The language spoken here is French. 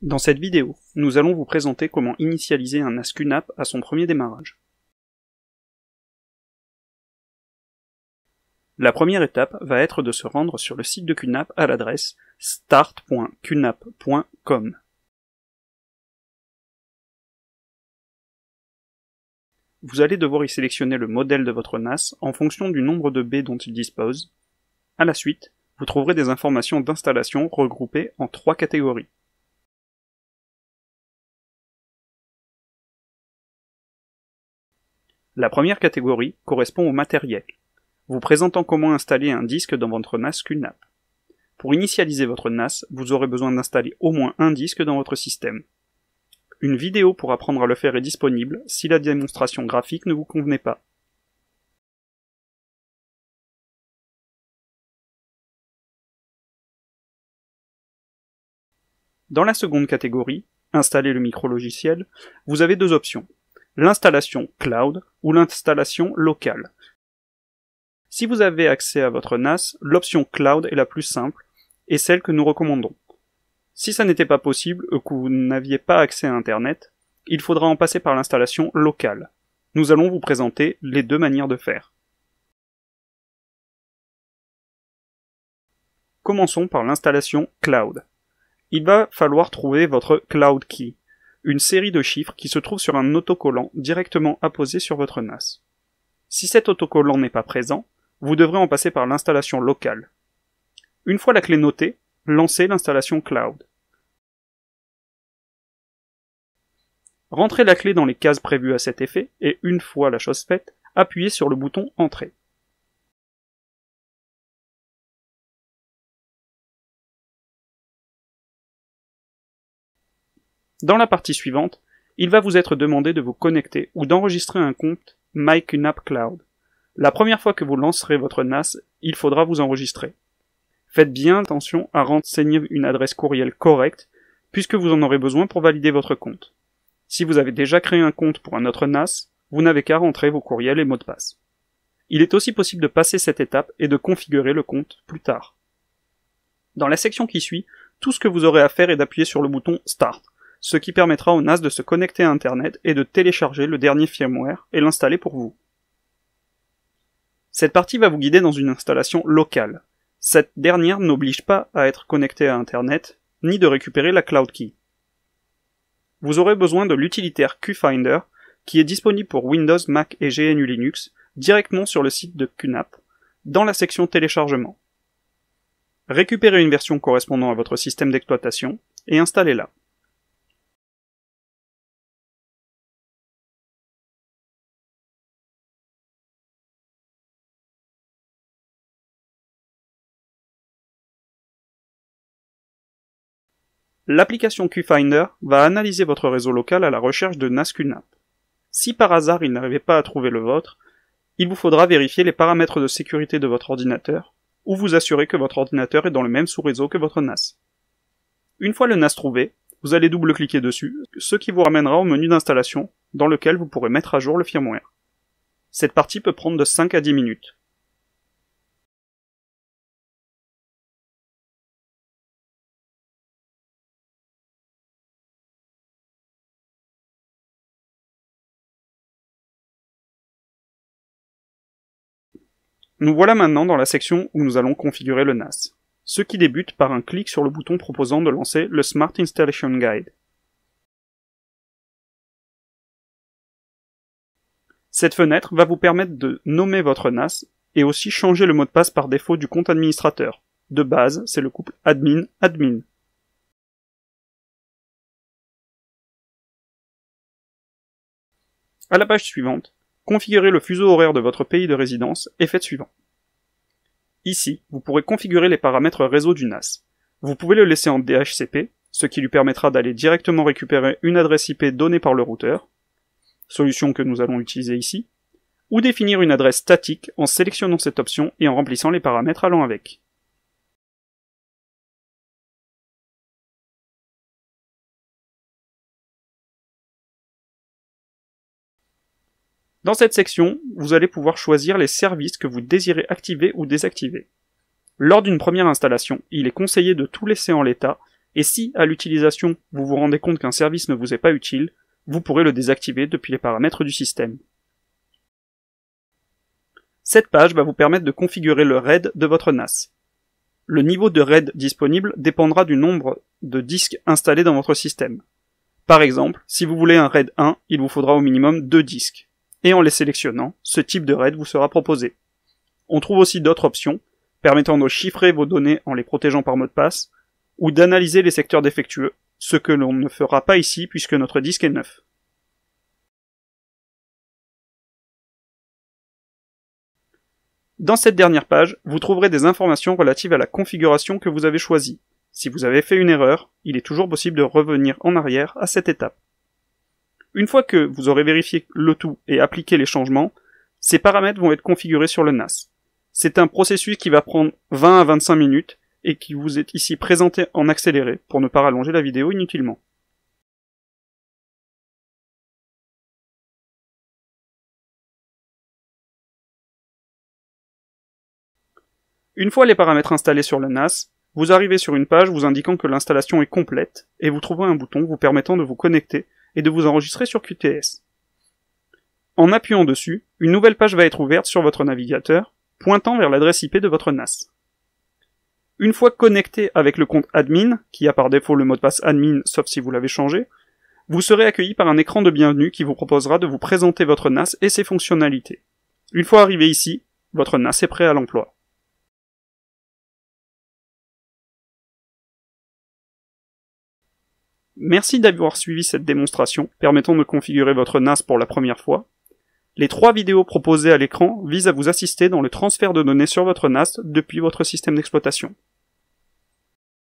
Dans cette vidéo, nous allons vous présenter comment initialiser un NAS QNAP à son premier démarrage. La première étape va être de se rendre sur le site de QNAP à l'adresse start.qnap.com. Vous allez devoir y sélectionner le modèle de votre NAS en fonction du nombre de baies dont il dispose. À la suite, vous trouverez des informations d'installation regroupées en 3 catégories. La première catégorie correspond au matériel, vous présentant comment installer un disque dans votre NAS QNAP. Pour initialiser votre NAS, vous aurez besoin d'installer au moins un disque dans votre système. Une vidéo pour apprendre à le faire est disponible si la démonstration graphique ne vous convenait pas. Dans la seconde catégorie, installer le micro-logiciel, vous avez deux options. L'installation cloud ou l'installation locale. Si vous avez accès à votre NAS, l'option cloud est la plus simple et celle que nous recommandons. Si ça n'était pas possible ou que vous n'aviez pas accès à Internet, il faudra en passer par l'installation locale. Nous allons vous présenter les deux manières de faire. Commençons par l'installation cloud. Il va falloir trouver votre cloud key, une série de chiffres qui se trouve sur un autocollant directement apposé sur votre NAS. Si cet autocollant n'est pas présent, vous devrez en passer par l'installation locale. Une fois la clé notée, lancez l'installation cloud. Rentrez la clé dans les cases prévues à cet effet et une fois la chose faite, appuyez sur le bouton Entrée. Dans la partie suivante, il va vous être demandé de vous connecter ou d'enregistrer un compte MyQNAP Cloud. La première fois que vous lancerez votre NAS, il faudra vous enregistrer. Faites bien attention à renseigner une adresse courriel correcte, puisque vous en aurez besoin pour valider votre compte. Si vous avez déjà créé un compte pour un autre NAS, vous n'avez qu'à rentrer vos courriels et mots de passe. Il est aussi possible de passer cette étape et de configurer le compte plus tard. Dans la section qui suit, tout ce que vous aurez à faire est d'appuyer sur le bouton Start, ce qui permettra au NAS de se connecter à Internet et de télécharger le dernier firmware et l'installer pour vous. Cette partie va vous guider dans une installation locale. Cette dernière n'oblige pas à être connecté à Internet, ni de récupérer la Cloud Key. Vous aurez besoin de l'utilitaire QFinder, qui est disponible pour Windows, Mac et GNU Linux, directement sur le site de QNAP, dans la section téléchargement. Récupérez une version correspondant à votre système d'exploitation et installez-la. L'application QFinder va analyser votre réseau local à la recherche de NAS QNAP. Si par hasard il n'arrivait pas à trouver le vôtre, il vous faudra vérifier les paramètres de sécurité de votre ordinateur, ou vous assurer que votre ordinateur est dans le même sous-réseau que votre NAS. Une fois le NAS trouvé, vous allez double-cliquer dessus, ce qui vous ramènera au menu d'installation, dans lequel vous pourrez mettre à jour le firmware. Cette partie peut prendre de 5 à 10 minutes. Nous voilà maintenant dans la section où nous allons configurer le NAS, ce qui débute par un clic sur le bouton proposant de lancer le Smart Installation Guide. Cette fenêtre va vous permettre de nommer votre NAS et aussi changer le mot de passe par défaut du compte administrateur. De base, c'est le couple admin-admin. À la page suivante, configurez le fuseau horaire de votre pays de résidence et faites suivant. Ici, vous pourrez configurer les paramètres réseau du NAS. Vous pouvez le laisser en DHCP, ce qui lui permettra d'aller directement récupérer une adresse IP donnée par le routeur, solution que nous allons utiliser ici, ou définir une adresse statique en sélectionnant cette option et en remplissant les paramètres allant avec. Dans cette section, vous allez pouvoir choisir les services que vous désirez activer ou désactiver. Lors d'une première installation, il est conseillé de tout laisser en l'état et si, à l'utilisation, vous vous rendez compte qu'un service ne vous est pas utile, vous pourrez le désactiver depuis les paramètres du système. Cette page va vous permettre de configurer le RAID de votre NAS. Le niveau de RAID disponible dépendra du nombre de disques installés dans votre système. Par exemple, si vous voulez un RAID 1, il vous faudra au minimum 2 disques. Et en les sélectionnant, ce type de RAID vous sera proposé. On trouve aussi d'autres options, permettant de chiffrer vos données en les protégeant par mot de passe, ou d'analyser les secteurs défectueux, ce que l'on ne fera pas ici puisque notre disque est neuf. Dans cette dernière page, vous trouverez des informations relatives à la configuration que vous avez choisie. Si vous avez fait une erreur, il est toujours possible de revenir en arrière à cette étape. Une fois que vous aurez vérifié le tout et appliqué les changements, ces paramètres vont être configurés sur le NAS. C'est un processus qui va prendre 20 à 25 minutes et qui vous est ici présenté en accéléré pour ne pas rallonger la vidéo inutilement. Une fois les paramètres installés sur le NAS, vous arrivez sur une page vous indiquant que l'installation est complète et vous trouverez un bouton vous permettant de vous connecter et de vous enregistrer sur QTS. En appuyant dessus, une nouvelle page va être ouverte sur votre navigateur, pointant vers l'adresse IP de votre NAS. Une fois connecté avec le compte admin, qui a par défaut le mot de passe admin sauf si vous l'avez changé, vous serez accueilli par un écran de bienvenue qui vous proposera de vous présenter votre NAS et ses fonctionnalités. Une fois arrivé ici, votre NAS est prêt à l'emploi. Merci d'avoir suivi cette démonstration permettant de configurer votre NAS pour la première fois. Les 3 vidéos proposées à l'écran visent à vous assister dans le transfert de données sur votre NAS depuis votre système d'exploitation.